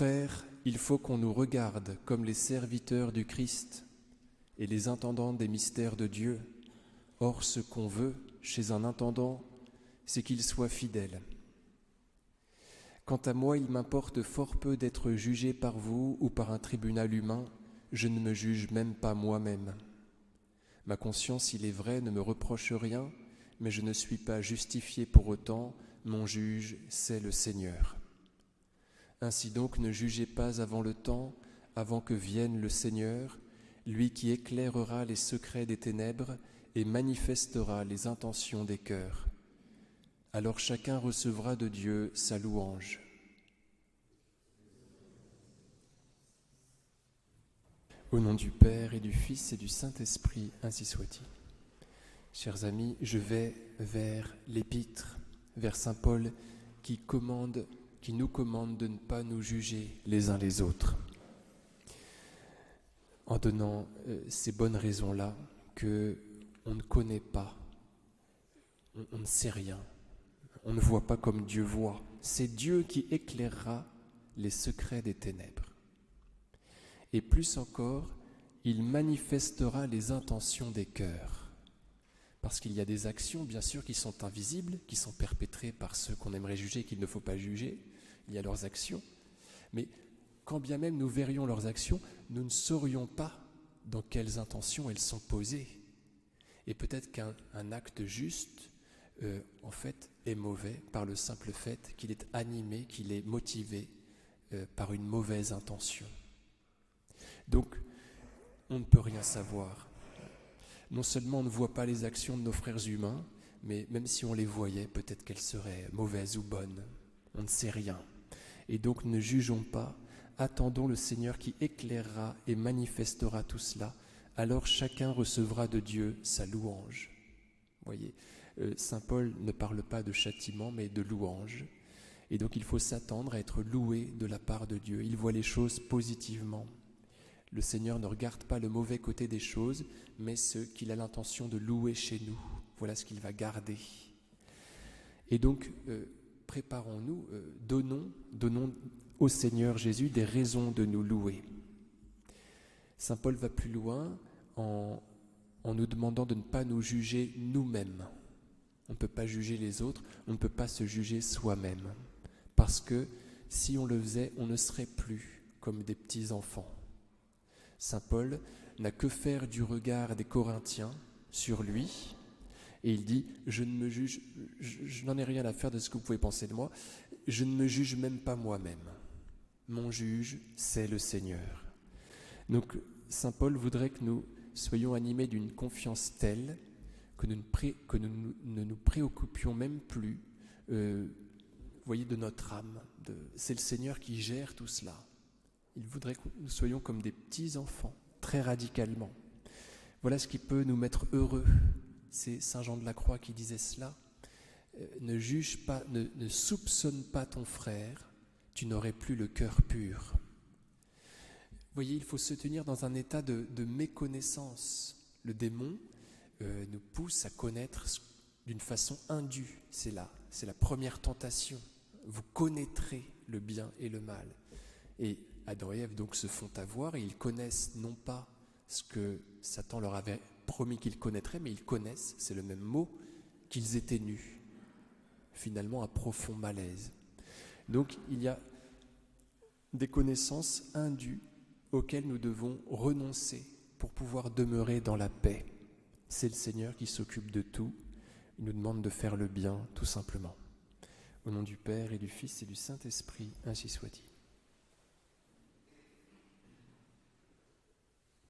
frères, il faut qu'on nous regarde comme les serviteurs du Christ et les intendants des mystères de Dieu. Or, ce qu'on veut chez un intendant, c'est qu'il soit fidèle. Quant à moi, il m'importe fort peu d'être jugé par vous ou par un tribunal humain. Je ne me juge même pas moi-même. Ma conscience, il est vrai, ne me reproche rien, mais je ne suis pas justifié pour autant. Mon juge, c'est le Seigneur. Ainsi donc, ne jugez pas avant le temps, avant que vienne le Seigneur, lui qui éclairera les secrets des ténèbres et manifestera les intentions des cœurs. Alors chacun recevra de Dieu sa louange. Au nom du Père et du Fils et du Saint-Esprit, ainsi soit-il. Chers amis, je vais vers l'Épître, vers saint Paul qui nous commande de ne pas nous juger les uns les autres. En donnant ces bonnes raisons-là qu'on ne connaît pas, on ne sait rien, on ne voit pas comme Dieu voit. C'est Dieu qui éclairera les secrets des ténèbres. Et plus encore, il manifestera les intentions des cœurs. Parce qu'il y a des actions, bien sûr, qui sont invisibles, qui sont perpétrées par ceux qu'on aimerait juger, qu'il ne faut pas juger. Il y a leurs actions. Mais quand bien même nous verrions leurs actions, nous ne saurions pas dans quelles intentions elles sont posées. Et peut-être qu'un acte juste, en fait, est mauvais par le simple fait qu'il est animé, qu'il est motivé par une mauvaise intention. Donc, on ne peut rien savoir. Non seulement on ne voit pas les actions de nos frères humains, mais même si on les voyait, peut-être qu'elles seraient mauvaises ou bonnes. On ne sait rien. Et donc ne jugeons pas, attendons le Seigneur qui éclairera et manifestera tout cela. Alors chacun recevra de Dieu sa louange. Vous voyez, saint Paul ne parle pas de châtiment, mais de louange. Et donc il faut s'attendre à être loué de la part de Dieu. Il voit les choses positivement. Le Seigneur ne regarde pas le mauvais côté des choses, mais ce qu'il a l'intention de louer chez nous. Voilà ce qu'il va garder. Et donc, préparons-nous, donnons au Seigneur Jésus des raisons de nous louer. Saint Paul va plus loin en nous demandant de ne pas nous juger nous-mêmes. On ne peut pas juger les autres, on ne peut pas se juger soi-même. Parce que si on le faisait, on ne serait plus comme des petits enfants. Saint Paul n'a que faire du regard des Corinthiens sur lui, et il dit « Je ne me juge, je n'en ai rien à faire de ce que vous pouvez penser de moi, je ne me juge même pas moi-même. Mon juge, c'est le Seigneur. » Donc Saint Paul voudrait que nous soyons animés d'une confiance telle que nous ne nous préoccupions même plus, voyez, de notre âme. C'est le Seigneur qui gère tout cela. Il voudrait que nous soyons comme des petits enfants, très radicalement. Voilà ce qui peut nous mettre heureux. C'est saint Jean de la Croix qui disait cela. Ne juge pas, ne soupçonne pas ton frère, tu n'aurais plus le cœur pur. Vous voyez, il faut se tenir dans un état de méconnaissance. Le démon nous pousse à connaître d'une façon indue. C'est la première tentation. Vous connaîtrez le bien et le mal. Et Adam et Ève donc se font avoir et ils connaissent non pas ce que Satan leur avait promis qu'ils connaîtraient, mais ils connaissent, c'est le même mot, qu'ils étaient nus. Finalement, un profond malaise. Donc il y a des connaissances indues auxquelles nous devons renoncer pour pouvoir demeurer dans la paix. C'est le Seigneur qui s'occupe de tout. Il nous demande de faire le bien, tout simplement. Au nom du Père et du Fils et du Saint-Esprit, ainsi soit-il.